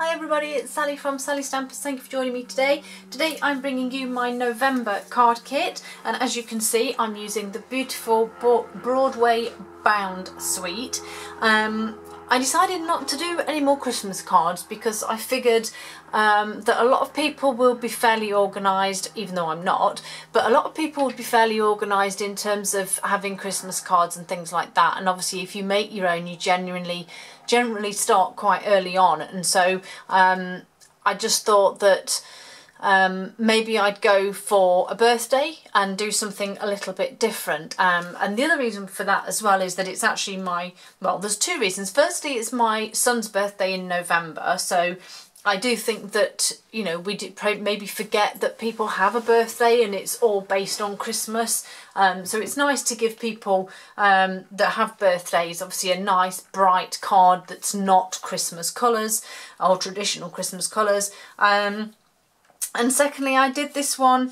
Hi everybody, it's Sally from Sally Stampers. Thank you for joining me today. Today I'm bringing you my November card kit, and as you can see I'm using the beautiful Broadway bound suite. I decided not to do any more Christmas cards because I figured that a lot of people will be fairly organised, even though I'm not, but a lot of people would be fairly organised in terms of having Christmas cards and things like that. And obviously if you make your own, you generally start quite early on, and so I just thought that maybe I'd go for a birthday and do something a little bit different. And the other reason for that as well is that it's actually there's two reasons. Firstly, it's my son's birthday in November, so I do think that, you know, we did maybe forget that people have a birthday and it's all based on Christmas. So it's nice to give people that have birthdays obviously a nice bright card that's not Christmas colours or traditional Christmas colours. And secondly, I did this one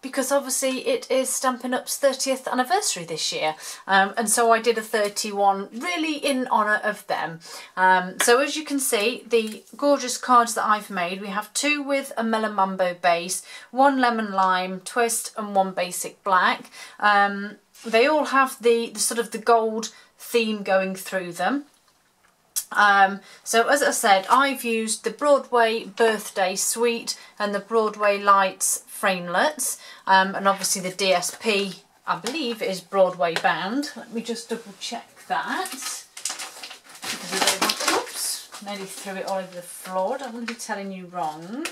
because obviously it is Stampin' Up's 30th anniversary this year, and so I did a 31 really in honour of them. So as you can see, the gorgeous cards that I've made, we have two with a Melon Mambo base, one lemon lime twist and one basic black. They all have the sort of the gold theme going through them. So as I said, I've used the Broadway birthday suite and the Broadway lights framelets, and obviously the DSP I believe is Broadway bound. Let me just double check that, because I don't want, oops, nearly threw it all over the floor. I don't want to be telling you wrong.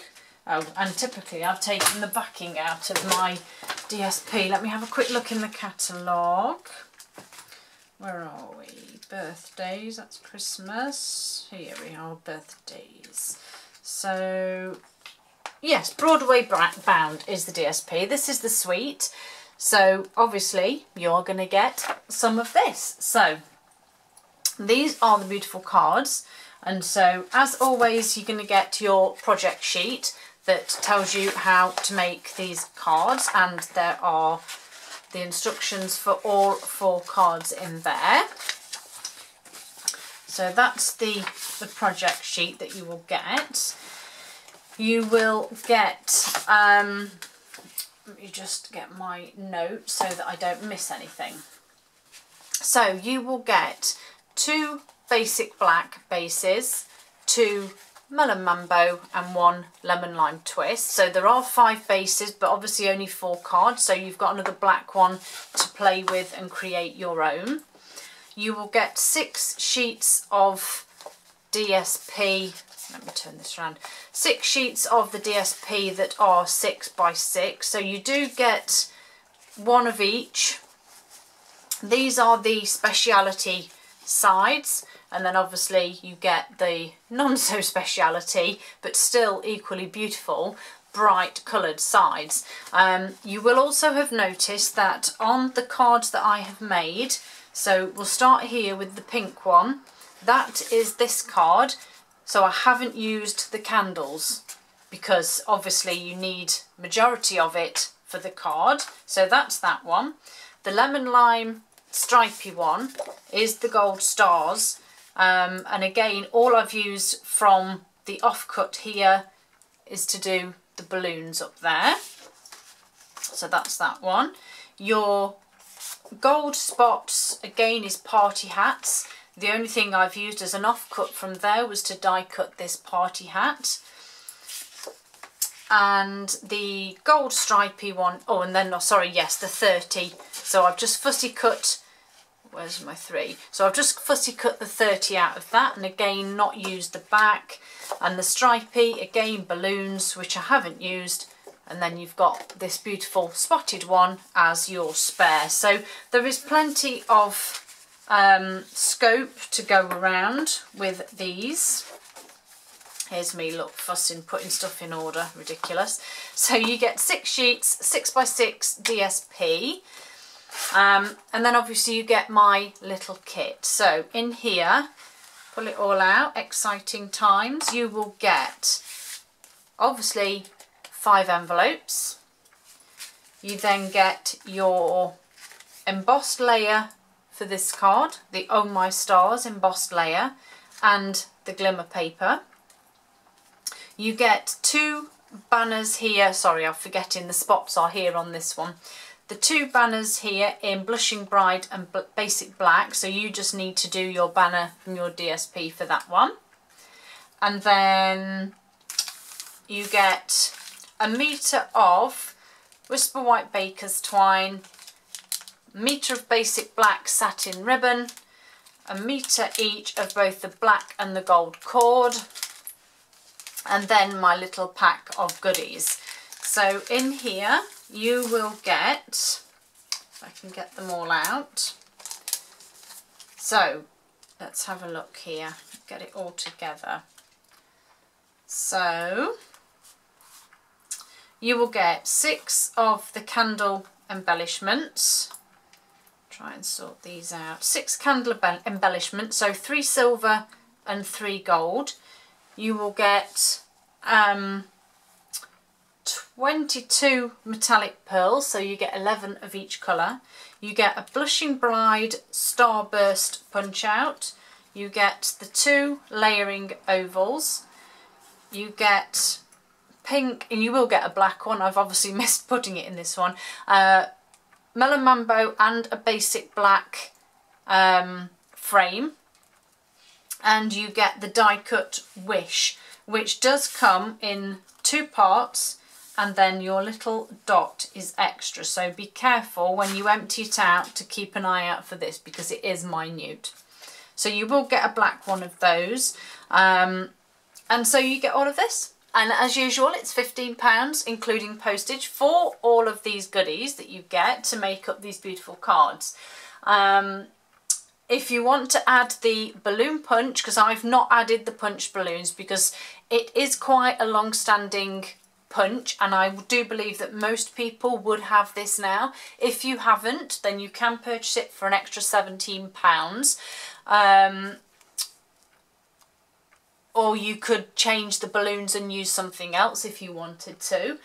Oh, and typically I've taken the backing out of my DSP. Let me have a quick look in the catalogue. Where are we? Birthdays, that's Christmas. Here we are, birthdays. So, yes, Broadway bound is the DSP. This is the suite. So, obviously, you're going to get some of this. So, these are the beautiful cards. And so, as always, you're going to get your project sheet that tells you how to make these cards. And there are the instructions for all 4 cards in there. So that's the project sheet that you will get. You will get, let me just get my note so that I don't miss anything. So you will get 2 basic black bases, 2 Melon Mambo and 1 lemon lime twist. So there are 5 bases, but obviously only 4 cards, so you've got another black one to play with and create your own. You will get 6 sheets of DSP. Let me turn this around. 6 sheets of the DSP that are 6 by 6, so you do get 1 of each. These are the speciality sides, and then obviously you get the non-so speciality but still equally beautiful bright coloured sides. You will also have noticed that on the cards that I have made, so we'll start here with the pink one, that is this card. So I haven't used the candles because obviously you need majority of it for the card, so that's that one. The lemon lime stripy one is the gold stars. And again, all I've used from the offcut here is to do the balloons up there. So that's that one. Your gold spots, again, is party hats. The only thing I've used as an offcut from there was to die cut this party hat. And the gold stripy one, oh, and then, oh, sorry, yes, the 30. So I've just fussy cut, where's my 3? So I've just fussy cut the 30 out of that, and again not used the back. And the stripy, again balloons, which I haven't used, and then you've got this beautiful spotted one as your spare. So there is plenty of scope to go around with these. Here's me, look, fussing, putting stuff in order, ridiculous. So you get 6 sheets, 6 by 6 DSP. And then obviously you get my little kit. So in here, pull it all out, exciting times. You will get obviously 5 envelopes. You then get your embossed layer for this card, the Oh My Stars embossed layer, and the glimmer paper. You get 2 banners here. Sorry, I'm forgetting the spots are here on this one. The 2 banners here in Blushing Bride and Basic Black, so you just need to do your banner from your DSP for that one. And then you get a metre of Whisper White Baker's Twine, a metre of Basic Black satin ribbon, a metre each of both the black and the gold cord, and then my little pack of goodies. So in here you will get, if I can get them all out, so let's have a look here, get it all together. So you will get 6 of the candle embellishments. Try and sort these out. 6 candle embellishments, so 3 silver and 3 gold. You will get 22 metallic pearls, so you get 11 of each colour. You get a Blushing Bride Starburst punch out. You get the 2 layering ovals. You get pink, and you will get a black one. I've obviously missed putting it in this one. Melon Mambo and a Basic Black frame. And you get the die cut Wish, which does come in 2 parts, and then your little dot is extra. So be careful when you empty it out to keep an eye out for this, because it is minute. So you will get a black one of those. And so you get all of this. And as usual, it's £15, including postage, for all of these goodies that you get to make up these beautiful cards. If you want to add the balloon punch, because I've not added the punch balloons because it is quite a long-standing punch, and I do believe that most people would have this now. If you haven't, then you can purchase it for an extra £17. Or you could change the balloons and use something else if you wanted to.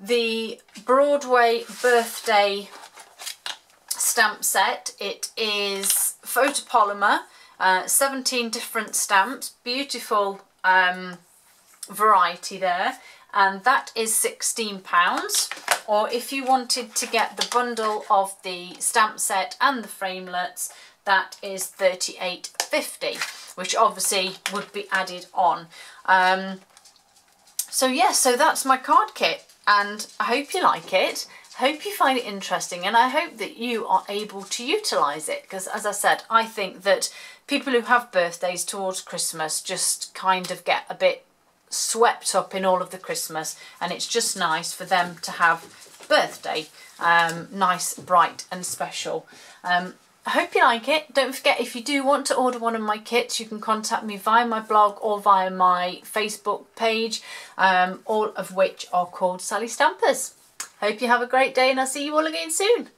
The Broadway birthday stamp set, it is photopolymer, 17 different stamps, beautiful variety there, and that is £16. Or if you wanted to get the bundle of the stamp set and the framelets, that is £38.50, which obviously would be added on. So yeah, so that's my card kit, and I hope you like it. I hope you find it interesting, and I hope that you are able to utilise it, because as I said, I think that people who have birthdays towards Christmas just kind of get a bit swept up in all of the Christmas, and it's just nice for them to have birthday nice, bright and special. I hope you like it. Don't forget, if you do want to order one of my kits, you can contact me via my blog or via my Facebook page, all of which are called Sally Stampers. Hope you have a great day, and I'll see you all again soon.